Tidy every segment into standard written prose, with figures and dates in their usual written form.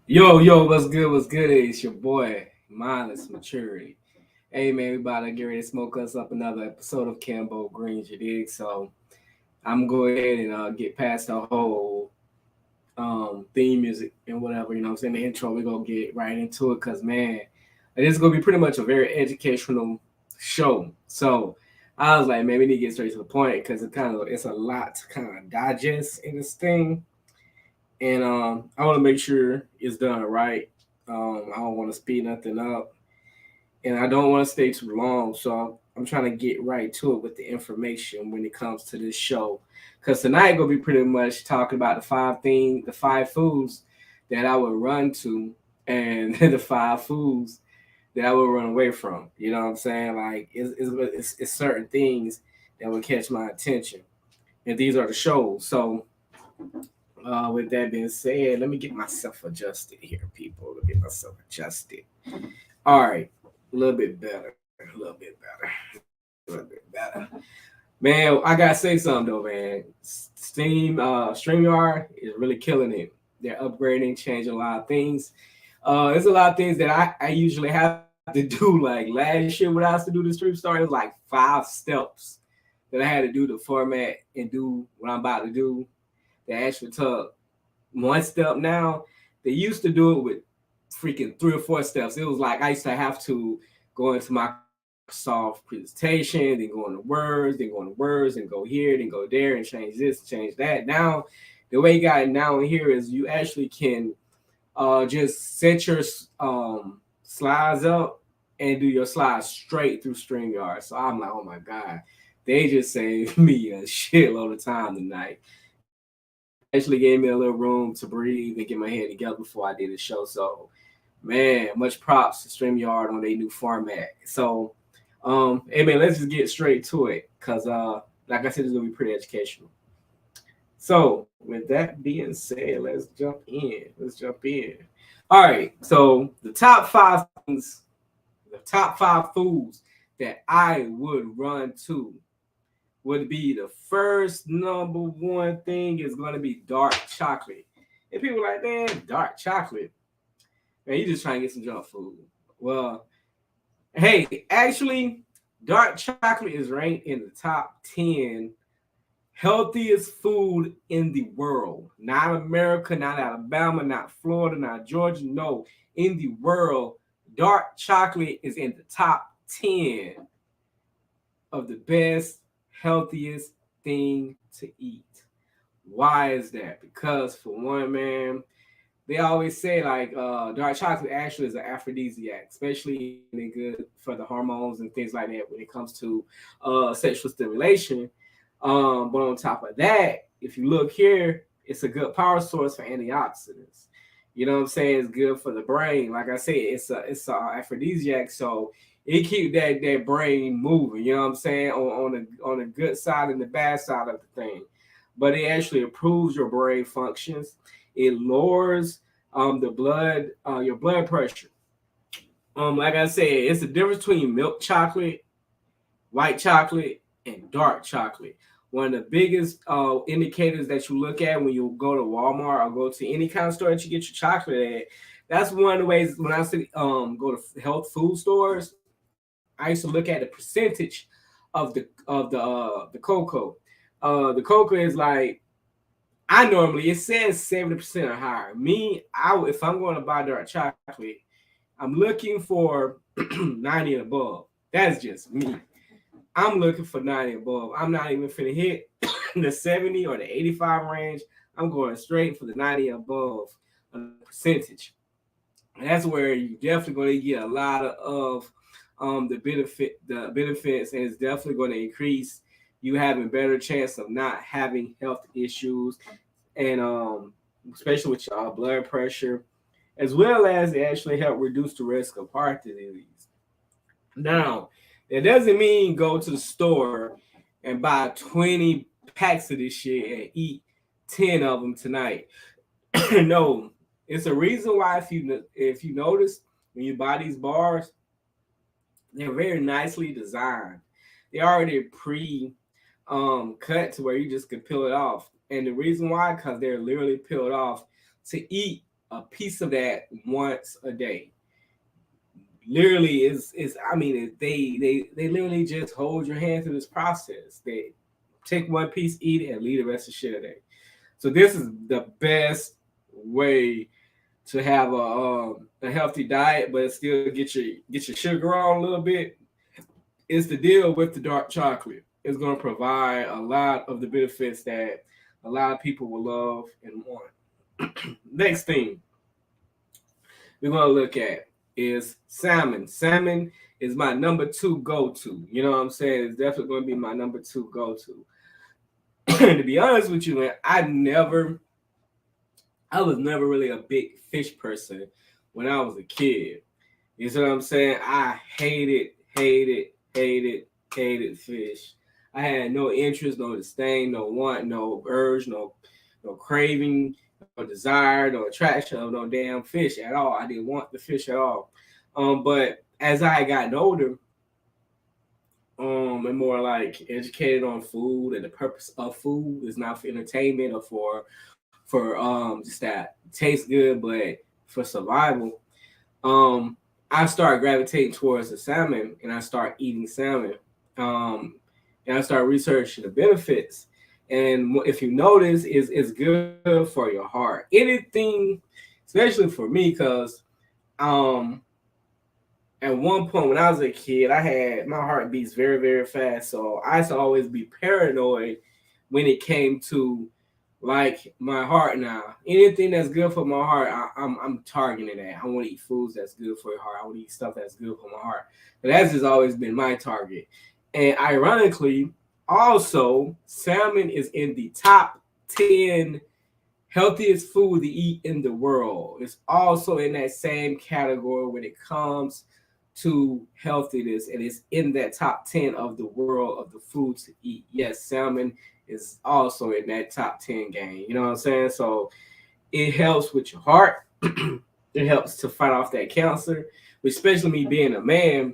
Yo, what's good? What's good? It's your boy, Mindless Maturity. Hey, man, we about to get ready to smoke us up another episode of CanBo Greens, you dig? So I'm going to go ahead and get past the whole theme music and whatever, you know what I'm saying? The intro, we're going to get right into it because, man, this is going to be pretty much a very educational show. So I was like, man, we need to get straight to the point because it's a lot to kind of digest in this thing, and I want to make sure it's done right. I don't want to speed nothing up, and I don't want to stay too long. So I'm trying to get right to it with the information when it comes to this show, because tonight gonna be pretty much talking about the five foods that I would run to, and the five foods that I would run away from. You know what I'm saying? Like it's certain things that would catch my attention, and these are the shows. So with that being said, let me get myself adjusted here, people. Let me get myself adjusted. All right, a little bit better, a little bit better, a little bit better. Man, I gotta say something though, man. StreamYard is really killing it. They're upgrading, changing a lot of things. There's a lot of things that I usually have to do. Like last year, when I used to do the stream start, it was like 5 steps that I had to do to format and do what I'm about to do. That actually took one step now. They used to do it with freaking 3 or 4 steps. It was like I used to have to go into Microsoft presentation, then go into words, and go here, then go there, and change this, change that. Now, the way you got it now in here is you actually can just set your slides up and do your slides straight through StreamYard. So I'm like, oh my God, they just saved me a shitload of time tonight. Actually gave me a little room to breathe and get my head together before I did the show. So, man, much props to StreamYard on their new format. So, hey man, let's just get straight to it because, like I said, it's gonna be pretty educational. So, with that being said, let's jump in. Let's jump in. All right. So, the top five foods that I would run to would be the first number one thing is going to be dark chocolate. And people are like, man, dark chocolate. Man, you just trying to get some junk food. Well, hey, actually, dark chocolate is ranked in the top 10 healthiest food in the world. Not America, not Alabama, not Florida, not Georgia. No, in the world, dark chocolate is in the top 10 of the best, healthiest thing to eat. Why is that? Because for one, man, they always say like dark chocolate actually is an aphrodisiac, especially and good for the hormones and things like that when it comes to sexual stimulation. But on top of that, if you look here, it's a good power source for antioxidants. You know what I'm saying? It's good for the brain. Like I said, it's a aphrodisiac, so it keep that brain moving. You know what I'm saying? On the good side and the bad side of the thing, but it actually improves your brain functions. It lowers the your blood pressure. Like I said, it's the difference between milk chocolate, white chocolate, and dark chocolate. One of the biggest indicators that you look at when you go to Walmart or go to any kind of store that you get your chocolate at. That's one of the ways when I say go to health food stores. I used to look at the percentage of the cocoa. The cocoa is like I normally it says 70% or higher. If I'm going to buy dark chocolate, I'm looking for 90 and above. That's just me. I'm looking for 90 above. I'm not even finna hit the 70 or the 85 range. I'm going straight for the 90 above percentage. And that's where you definitely going to get a lot of the benefits, and it's definitely going to increase you having better chance of not having health issues, and especially with your blood pressure, as well as it actually help reduce the risk of heart disease. Now, that doesn't mean go to the store and buy 20 packs of this shit and eat 10 of them tonight. No, it's a reason why if you notice when you buy these bars, they're very nicely designed. They're already cut to where you just can peel it off. And the reason why, because they're literally peeled off to eat a piece of that once a day. Literally is I mean they literally just hold your hand through this process. They take one piece, eat it, and leave the rest of the shit a day. So this is the best way to have a healthy diet, but still get your sugar on a little bit. Is to deal with the dark chocolate. It's going to provide a lot of the benefits that a lot of people will love and want. Next thing we're going to look at is salmon. Salmon is my number two go to. You know what I'm saying? It's definitely going to be my number two go to. To be honest with you, man, I was never really a big fish person when I was a kid. You see what I'm saying? I hated fish. I had no interest, no disdain, no want, no urge, no craving, no desire, no attraction of no damn fish at all. I didn't want the fish at all. But as I got older, and more like educated on food and the purpose of food is not for entertainment or for just that tastes good, but for survival. Um, I start gravitating towards the salmon, and I start eating salmon. Um, and I start researching the benefits. And if you notice, is good for your heart. Anything, especially for me, because um, at one point when I was a kid, I had my heart beats very, very fast. So I used to always be paranoid when it came to like my heart now. Anything that's good for my heart, I'm targeting that. I want to eat foods that's good for your heart. I want to eat stuff that's good for my heart. But that's just always been my target. And ironically, also, salmon is in the top 10 healthiest food to eat in the world. It's also in that same category when it comes to healthiness, and it's in that top 10 of the world of the food to eat. Yes, salmon is also in that top 10 game. You know what I'm saying? So it helps with your heart. It helps to fight off that cancer, especially me being a man.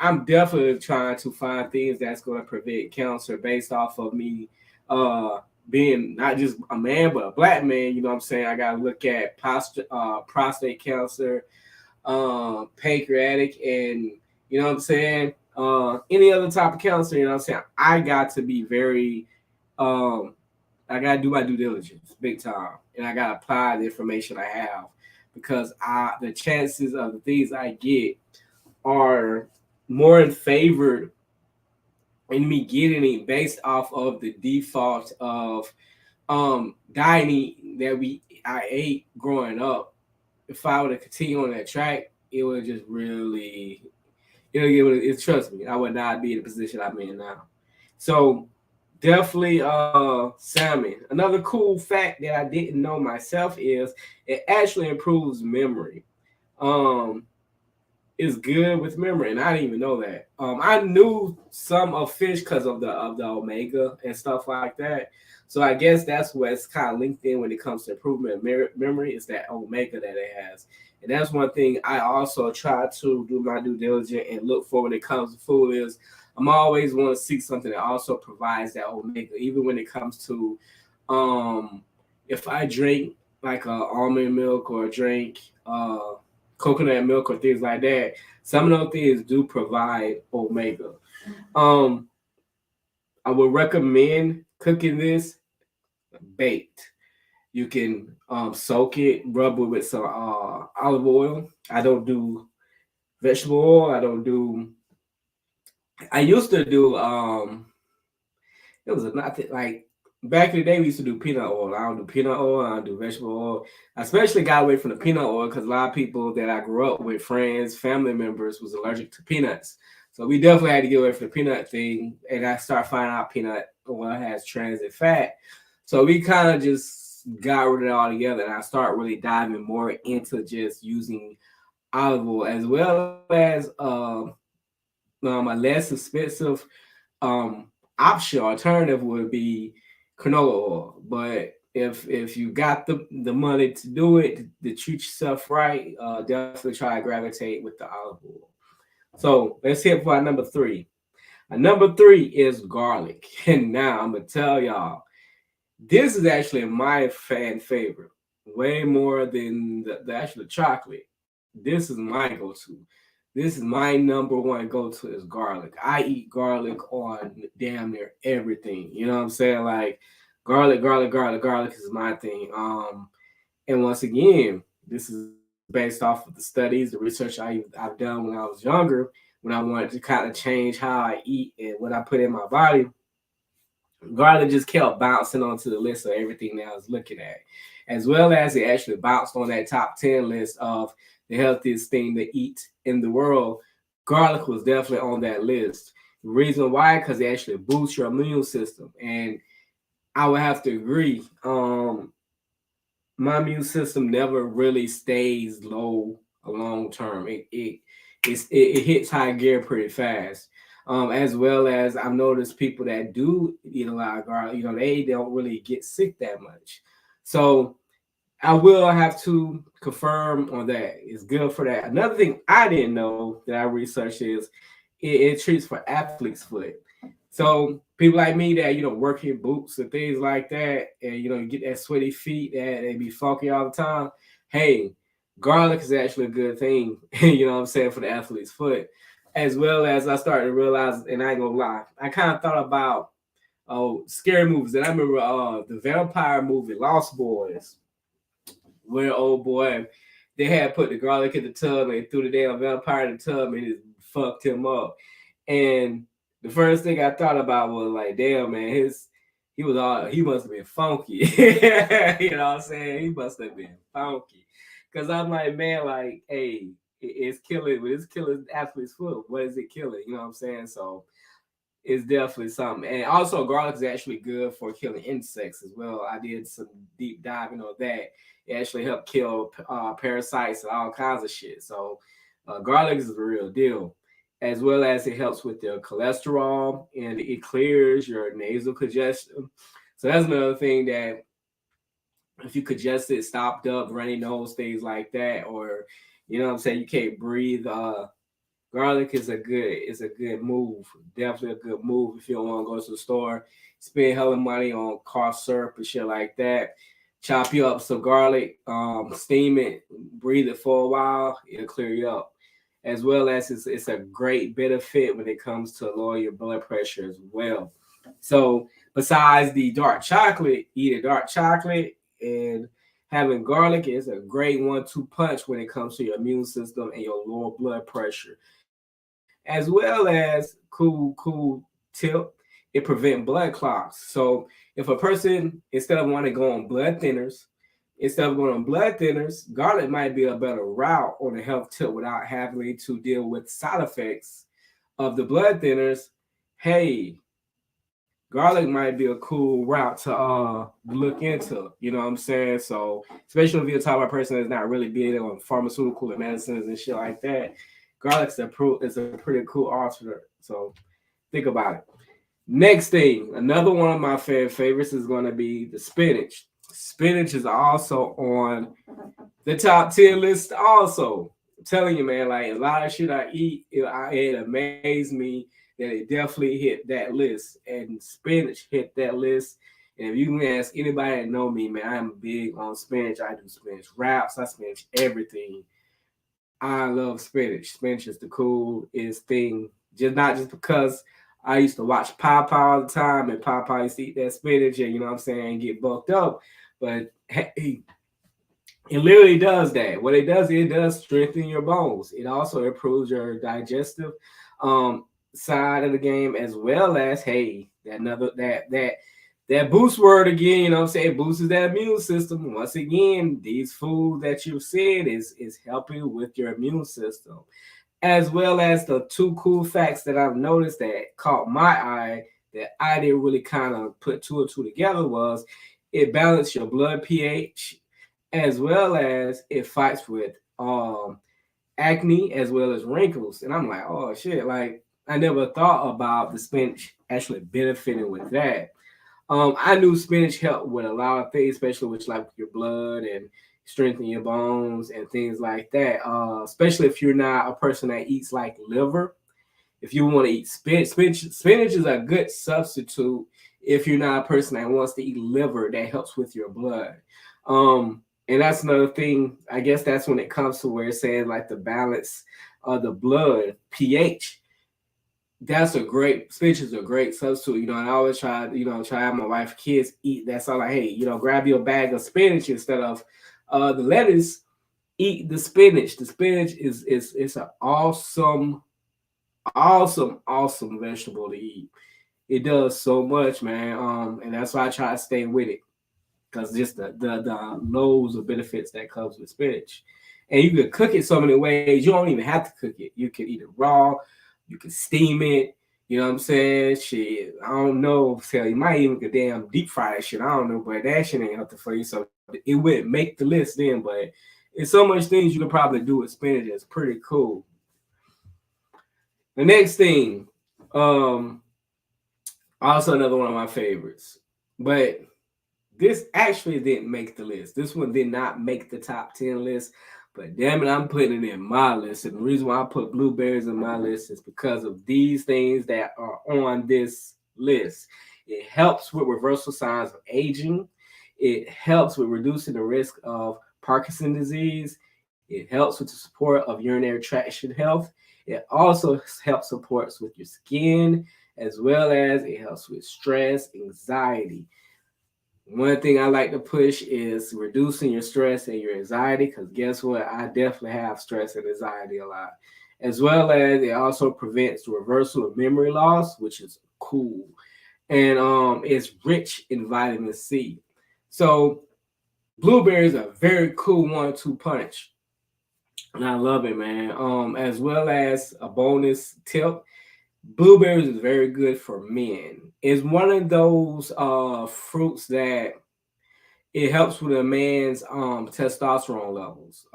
I'm definitely trying to find things that's going to prevent cancer based off of me uh, being not just a man, but a black man. You know what I'm saying? I got to look at prostate cancer, pancreatic, and you know what I'm saying, any other type of cancer. You know what I'm saying, I got to be very um I gotta do my due diligence big time, and I gotta apply the information I have, because the chances of the things I get are more in favored in me getting it based off of the default of dining that we I ate growing up. If I were to continue on that track, it would just really, trust me, I would not be in the position I'm in now. So definitely salmon. Another cool fact that I didn't know myself is it actually improves memory. Um, is good with memory, and I didn't even know that. I knew some of fish because of the omega and stuff like that. So I guess that's what's kind of linked in when it comes to improvement of memory is that omega that it has, and that's one thing I also try to do my due diligence and look for when it comes to food is I'm always want to seek something that also provides that omega, even when it comes to um if I drink like almond milk or drink coconut milk or things like that, some of those things do provide omega. Um, I would recommend cooking this baked. You can soak it, rub it with some olive oil. I don't do vegetable oil. I don't do. I used to do it was a nothing like back in the day we used to do peanut oil. I don't do peanut oil. I don't do vegetable oil. I especially got away from the peanut oil because a lot of people that I grew up with, friends, family members, was allergic to peanuts. So we definitely had to get away from the peanut thing. And I started finding out peanut oil has transit fat. So we kind of just got rid of it all together. And I started really diving more into just using olive oil as well as a less expensive um option alternative would be canola oil. But if you got the money to do it to treat yourself right, definitely try to gravitate with the olive oil. So let's hit for our number three. Our number three is garlic. And now I'm gonna tell y'all, this is actually my fan favorite. way more than the actual chocolate. This is my go-to. This is my number one go-to is garlic. I eat garlic on damn near everything. You know what I'm saying? Like garlic is my thing. And once again, this is based off of the studies, the research I've done when I was younger, when I wanted to kind of change how I eat and what I put in my body. Garlic just kept bouncing onto the list of everything that I was looking at, as well as it actually bounced on that top 10 list of the healthiest thing to eat in the world. Garlic was definitely on that list. The reason why, because it actually boosts your immune system. And I would have to agree. My immune system never really stays low a long term. It hits high gear pretty fast. As well as I've noticed people that do eat a lot of garlic, they don't really get sick that much. So I will have to confirm on that. It's good for that. Another thing I didn't know that I researched is it treats for athlete's foot. So people like me that work in boots and things like that, and you get that sweaty feet that they be funky all the time. Hey, garlic is actually a good thing. You know what I'm saying, for the athlete's foot, as well as I started to realize, and I ain't gonna lie, I kind of thought about scary movies, and I remember the vampire movie Lost Boys, where old boy they had put the garlic in the tub and threw the damn vampire in the tub and it fucked him up. And the first thing I thought about was like, damn man, he must have been funky. You know what I'm saying? He must have been funky. Cause I'm like, man, like, hey, it's killing athlete's foot. What is it killing? You know what I'm saying? So it's definitely something. And also garlic is actually good for killing insects as well. I did some deep diving on that. It actually helped kill parasites and all kinds of shit. So garlic is the real deal. As well as it helps with your cholesterol and it clears your nasal congestion. So that's another thing that if you congested, stopped up, runny nose, things like that, or you know what I'm saying, you can't breathe. Garlic is a good move. Definitely a good move if you don't want to go to the store, spend hella money on cough syrup and shit like that. Chop you up some garlic, steam it, breathe it for a while, it'll clear you up. As well as it's a great benefit when it comes to lower your blood pressure as well. So besides the dark chocolate, eat a dark chocolate and having garlic is a great one-two punch when it comes to your immune system and your lower blood pressure, as well as cool tip, it prevent blood clots. So if a person instead of wanting to go on blood thinners, instead of going on blood thinners, garlic might be a better route on the health tip without having to deal with side effects of the blood thinners. Hey, garlic might be a cool route to look into. You know what I'm saying? So especially if you're the type of person that's not really big on pharmaceutical and medicines and shit like that, garlic's is a pretty cool alternate. So think about it. Next thing, another one of my favorites is going to be the spinach. Spinach is also on the top 10 list. Also, I'm telling you, man, like a lot of shit I eat, it amazed me that it definitely hit that list. And spinach hit that list. And if you can ask anybody that know me, man, I'm big on spinach. I do spinach wraps, I spinach everything. I love spinach. Spinach is the coolest thing. Just not just because I used to watch Popeye all the time, and Popeye used to eat that spinach, and you know what I'm saying, get bulked up. But hey, it literally does that. What it does strengthen your bones. It also improves your digestive side of the game, as well as hey, that boost word again. You know what I'm saying? Boosts that immune system. Once again, these foods that you said is helping with your immune system, as well as the two cool facts that I've noticed that caught my eye that I didn't really kind of put two and two together was it balances your blood pH as well as it fights with acne as well as wrinkles. And I'm like, oh shit, like I never thought about the spinach actually benefiting with that. I knew spinach helped with a lot of things, especially with like your blood and strengthen your bones and things like that. Especially if you're not a person that eats like liver. If you want to eat spinach is a good substitute if you're not a person that wants to eat liver that helps with your blood. And that's another thing. I guess that's when it comes to where it's saying like the balance of the blood pH. That's a great spinach is a great substitute. And I always try, try to have my wife, kids eat that. So like, hey, grab your bag of spinach instead of the lettuce. Eat the spinach. The spinach is it's an awesome, awesome, awesome vegetable to eat. It does so much, man. And that's why I try to stay with it because just the loads of benefits that comes with spinach. And you can cook it so many ways. You don't even have to cook it. You can eat it raw. You can steam it. You know what I'm saying? Shit, I don't know. Hell, you might even could damn deep fry that shit. I don't know, but that shit ain't healthy for you. So it wouldn't make the list then. But it's so much things you can probably do with spinach that's pretty cool. The next thing, also another one of my favorites, but this actually didn't make the list. This one did not make the top 10 list, but damn it, I'm putting it in my list. And the reason why I put blueberries in my list is because of these things that are on this list. It helps with reversal signs of aging. It helps with reducing the risk of Parkinson's disease. It helps with the support of urinary tract health. It also helps supports with your skin, as well as it helps with stress, anxiety. One thing I like to push is reducing your stress and your anxiety, because guess what? I definitely have stress and anxiety a lot. As well as it also prevents the reversal of memory loss, which is cool. And it's rich in vitamin C. So blueberries are very cool 1-2 punch. And I love it, man. As well as a bonus tip, blueberries is very good for men. It's one of those fruits that it helps with a man's testosterone levels.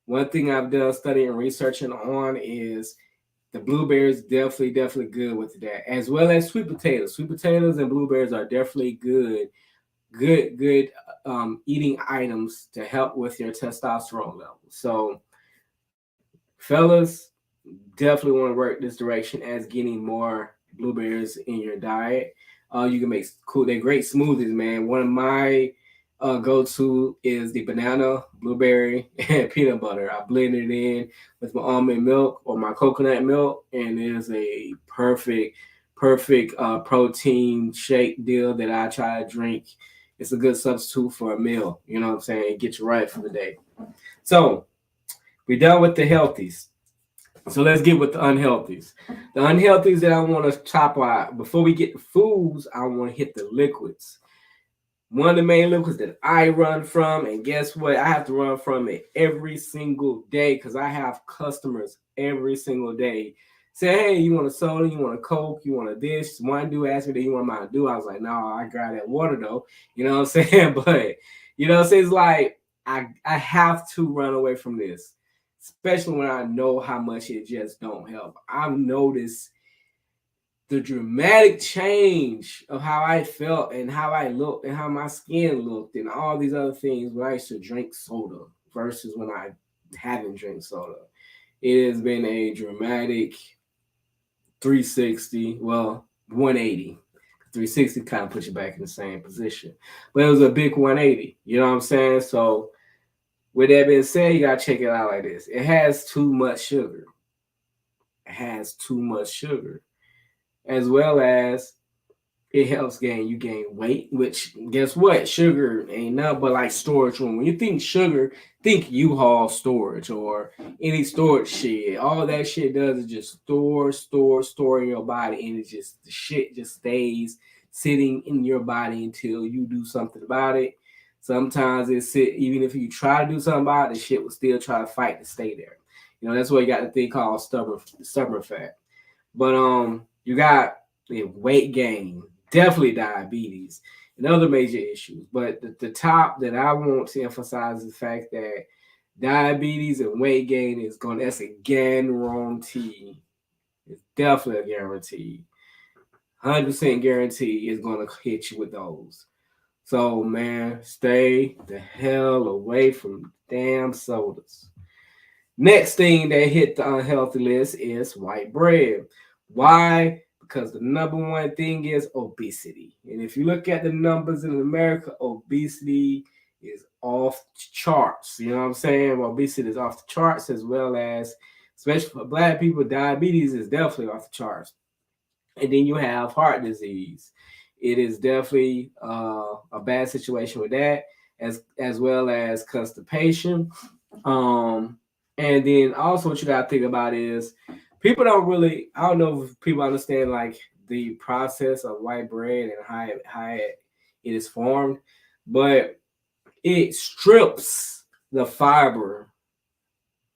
One thing I've done studying and researching on is the blueberries definitely good with that, as well as sweet potatoes. Sweet potatoes and blueberries are definitely good eating items to help with your testosterone levels. So, fellas, definitely want to work this direction as getting more blueberries in your diet. You can make cool. They're great smoothies, man. One of my go-to is the banana, blueberry, and peanut butter. I blend it in with my almond milk or my coconut milk, and it is a perfect protein shake deal that I try to drink. It's a good substitute for a meal. You know what I'm saying? Get you right for the day. So we're done with the healthies. So let's get with the unhealthies. The unhealthies that I want to chop out before we get to foods, I want to hit the liquids. One of the main liquids that I run from, and guess what? I have to run from it every single day because I have customers every single day say, "Hey, you want a soda? You want a Coke? You want a dish?" One dude asked me, "Do you want Mountain Dew?" I was like, "No, I grab that water though." You know what I'm saying? But so it's like I have to run away from this, especially when I know how much it just don't help. I've noticed the dramatic change of how I felt and how I looked and how my skin looked and all these other things when I used to drink soda versus when I haven't drank soda. It has been a dramatic 360, well, 180. 360 kind of puts you back in the same position. But it was a big 180. You know what I'm saying? So with that being said, you gotta check it out like this. It has too much sugar. It has too much sugar. As well as it helps gain weight, which guess what? Sugar ain't nothing but like storage room. When you think sugar, think U-Haul storage or any storage shit. All that shit does is just store in your body, and it just the shit just stays sitting in your body until you do something about it. Sometimes it sit even if you try to do something about it, the shit will still try to fight to stay there. That's why you got the thing called stubborn fat. But you got weight gain, definitely diabetes, and other major issues. But the top that I want to emphasize is the fact that diabetes and weight gain that's a guarantee. It's definitely a guarantee. 100% guarantee is going to hit you with those. So, man, stay the hell away from damn sodas. Next thing that hit the unhealthy list is white bread. Why? Because the number one thing is obesity. And if you look at the numbers in America, obesity is off charts. You know what I'm saying? Obesity is off the charts, as well as, especially for black people, diabetes is definitely off the charts. And then you have heart disease. It is definitely a bad situation with that, as well as constipation. Um, and then also what you gotta think about is people don't really. I don't know if people understand like the process of white bread and how it is formed, but it strips the fiber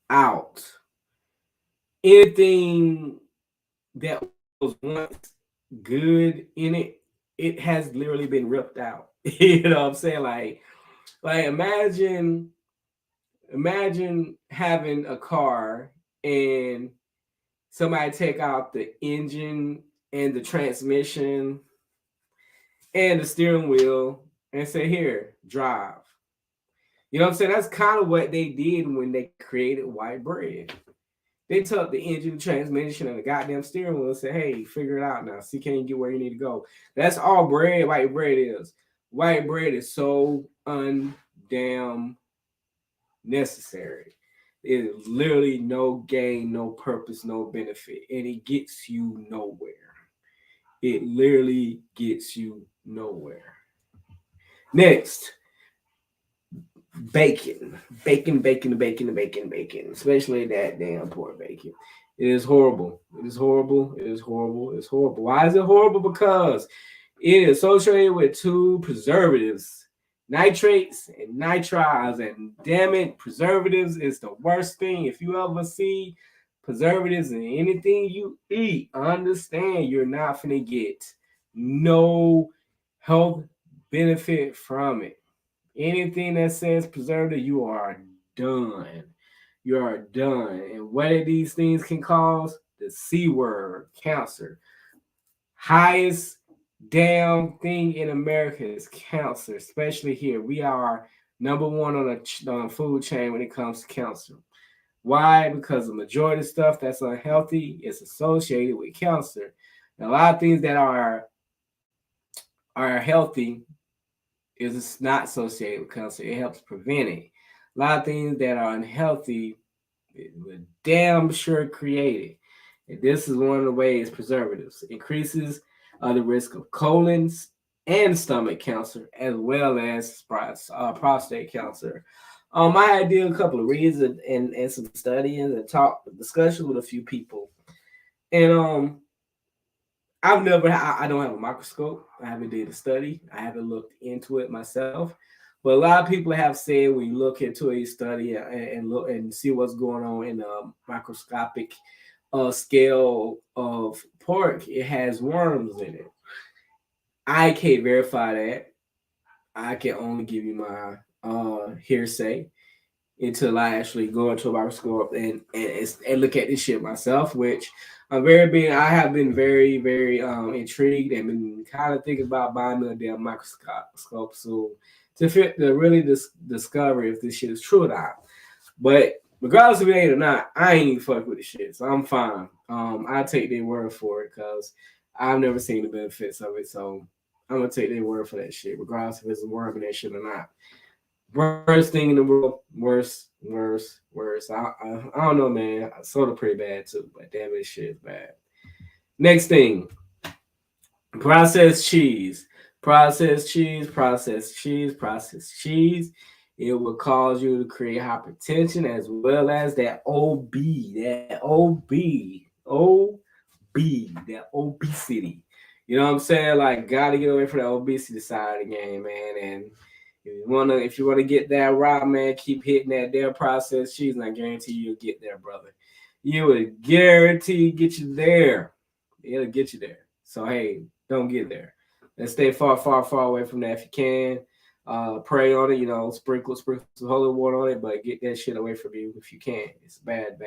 out. Anything that was once good in it, it has literally been ripped out. You know what I'm saying? Like imagine having a car and somebody take out the engine and the transmission and the steering wheel and say, here, drive. You know what I'm saying? That's kind of what they did when they created white bread. They took the engine, transmission, and the goddamn steering wheel and said, hey, figure it out now. See, can you get where you need to go? That's all white bread is. White bread is so undamn necessary. It is literally no gain, no purpose, no benefit, and it gets you nowhere. It literally gets you nowhere. Next, bacon, bacon, especially that damn pork bacon. It is horrible. It is horrible. It is horrible. It's horrible. Why is it horrible? Because it is associated with two preservatives, nitrates and nitrites. And damn it, preservatives is the worst thing. If you ever see preservatives in anything you eat, understand you're not finna get no health benefit from it. Anything that says preservative, you are done. You are done. And what these things can cause? The C word, cancer. Highest damn thing in America is cancer, especially here. We are number one on the food chain when it comes to cancer. Why? Because the majority of stuff that's unhealthy is associated with cancer. And a lot of things that are healthy is not associated with cancer. It helps prevent it. A lot of things that are unhealthy, it would damn sure create it. And this is one of the ways preservatives increases the risk of colon and stomach cancer, as well as prostate cancer. I did a couple of reads and some studying and discussions with a few people, and I don't have a microscope. I haven't did a study. I haven't looked into it myself. But a lot of people have said when you look into a study and look and see what's going on in a microscopic scale of pork, it has worms in it. I can't verify that. I can only give you my hearsay until I actually go into a microscope and look at this shit myself, which I have been very intrigued and been kind of thinking about buying me a damn microscope so to really discover if this shit is true or not. But regardless if it ain't or not, I ain't even fuck with the shit, so I'm fine. I take their word for it because I've never seen the benefits of it, so I'm gonna take their word for that shit, regardless if it's a worm in that shit or not. Worst thing in the world, worse. I don't know, man. Soda pretty bad too, but damn, this shit is bad. Next thing, processed cheese. Processed cheese, processed cheese, processed cheese. It will cause you to create hypertension as well as that obesity. You know what I'm saying? Like, gotta get away from the obesity side of the game, man. And if you wanna get that right, man, keep hitting that damn processed cheese, and I guarantee you'll get there, brother. You would guarantee get you there. It'll get you there. So hey, don't get there. Let's stay far away from that if you can. Pray on it, sprinkle some holy water on it, but get that shit away from you if you can. It's bad.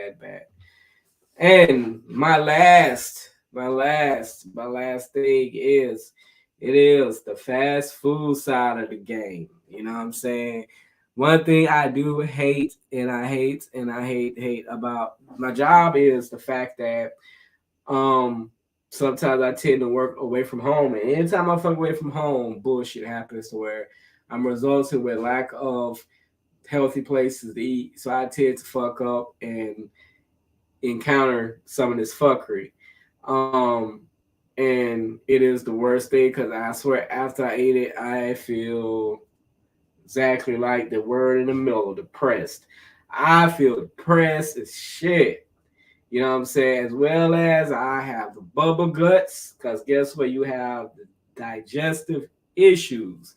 And my last thing is it is the fast food side of the game. You know what I'm saying? One thing I do hate and I hate about my job is the fact that um sometimes I tend to work away from home, and anytime I fuck away from home, bullshit happens to where I'm resulting with lack of healthy places to eat. So I tend to fuck up and encounter some of this fuckery. Um, and it is the worst thing because I swear after I ate it, I feel exactly like the word in the middle, depressed. I feel depressed as shit. You know what I'm saying? As well as I have the bubble guts, because guess what? You have the digestive issues.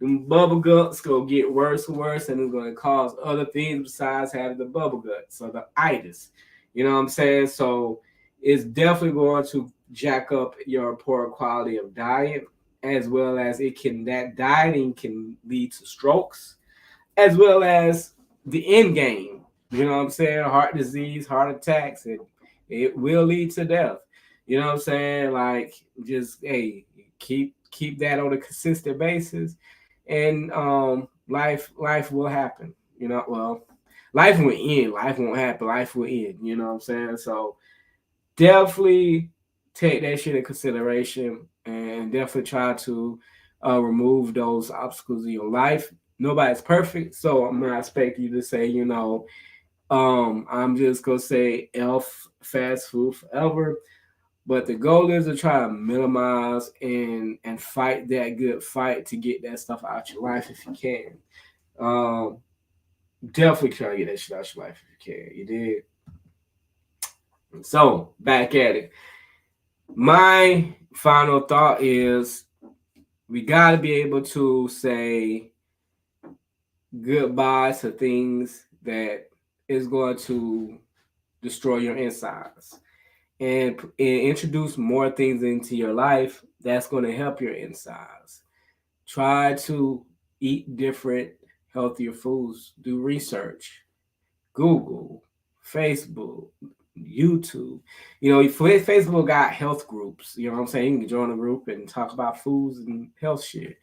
The bubble guts gonna get worse and worse, and it's gonna cause other things besides having the bubble guts, so the itis. You know what I'm saying? So it's definitely going to jack up your poor quality of diet, as well as it can that dieting can lead to strokes, as well as the end game. You know what I'm saying? Heart disease, heart attacks, and it will lead to death. You know what I'm saying? Like just hey, keep that on a consistent basis, and life will happen. You know, well, life will end. Life won't happen. Life will end. You know what I'm saying? So definitely take that shit in consideration and definitely try to remove those obstacles in your life. Nobody's perfect, so I'm not expecting you to say, I'm just gonna say elf fast food forever. But the goal is to try to minimize and fight that good fight to get that stuff out your life if you can. Um, definitely try to get that shit out your life if you can. You did. So back at it. My final thought is we got to be able to say goodbye to things that is going to destroy your insides and introduce more things into your life that's going to help your insides. Try to eat different, healthier foods. Do research. Google, Facebook, YouTube. You know, Facebook got health groups. You know what I'm saying? You can join a group and talk about foods and health shit.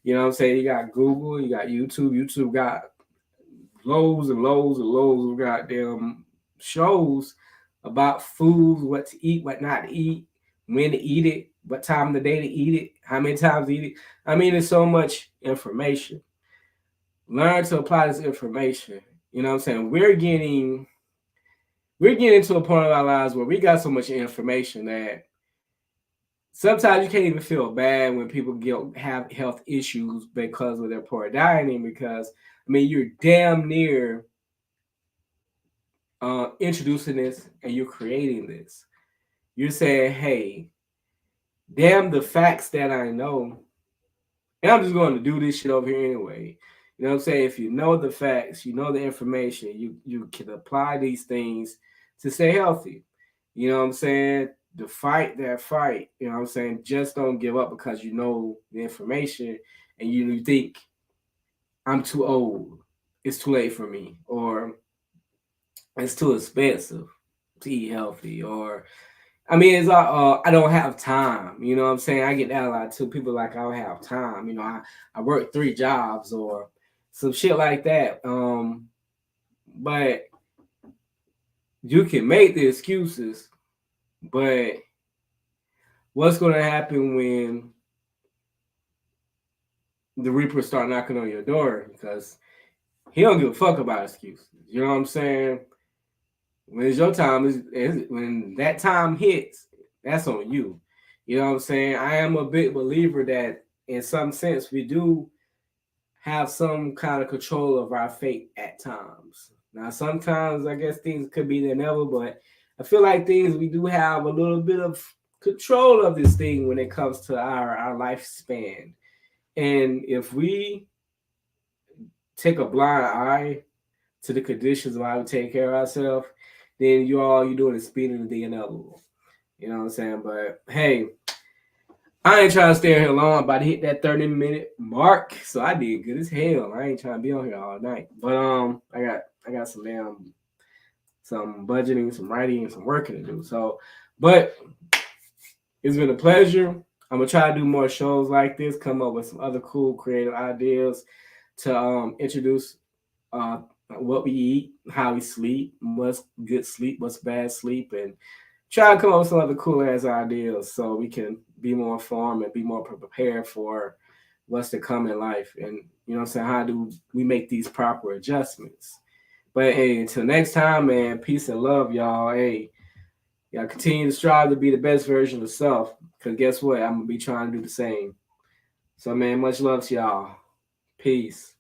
You know what I'm saying? You got Google, you got YouTube. YouTube got loads and loads and loads of goddamn shows about foods, what to eat, what not to eat, when to eat it, what time of the day to eat it, how many times to eat it. I mean, there's so much information. Learn to apply this information. You know what I'm saying? We're getting to a point of our lives where we got so much information that sometimes you can't even feel bad when people have health issues because of their poor dieting. Because I mean, you're damn near introducing this and you're creating this. You're saying, "Hey, damn the facts that I know, and I'm just going to do this shit over here anyway." You know what I'm saying? If you know the facts, you know the information, you can apply these things to stay healthy. You know what I'm saying? To fight that fight. You know what I'm saying? Just don't give up because you know the information and you think I'm too old. It's too late for me, or it's too expensive to eat healthy, or I mean, it's I don't have time. You know what I'm saying? I get that a lot too. People like I don't have time. You know, I work 3 jobs or some shit like that. But you can make the excuses, but what's going to happen when the Reaper start knocking on your door? Because he don't give a fuck about excuses. You know what I'm saying? When it's your time, when that time hits, that's on you. You know what I'm saying? I am a big believer that in some sense we do have some kind of control of our fate at times. Now, sometimes I guess things could be there never, but I feel like things we do have a little bit of control of this thing when it comes to our lifespan. And if we take a blind eye to the conditions of how we take care of ourselves, then you're doing is speeding the inevitable. You know what I'm saying? But hey, I ain't trying to stay here long. I'm about to hit that 30-minute mark. So I did good as hell. I ain't trying to be on here all night. But I got some budgeting, some writing, and some working to do. So, but it's been a pleasure. I'm gonna try to do more shows like this, come up with some other cool creative ideas to introduce uh what we eat, how we sleep, what's good sleep, what's bad sleep, and try to come up with some other cool ass ideas so we can be more informed and be more prepared for what's to come in life, and you know what I'm saying, how do we make these proper adjustments. But hey, until next time, man, peace and love, y'all. Hey, y'all continue to strive to be the best version of self, because guess what, I'm gonna be trying to do the same. So man, much love to y'all. Peace.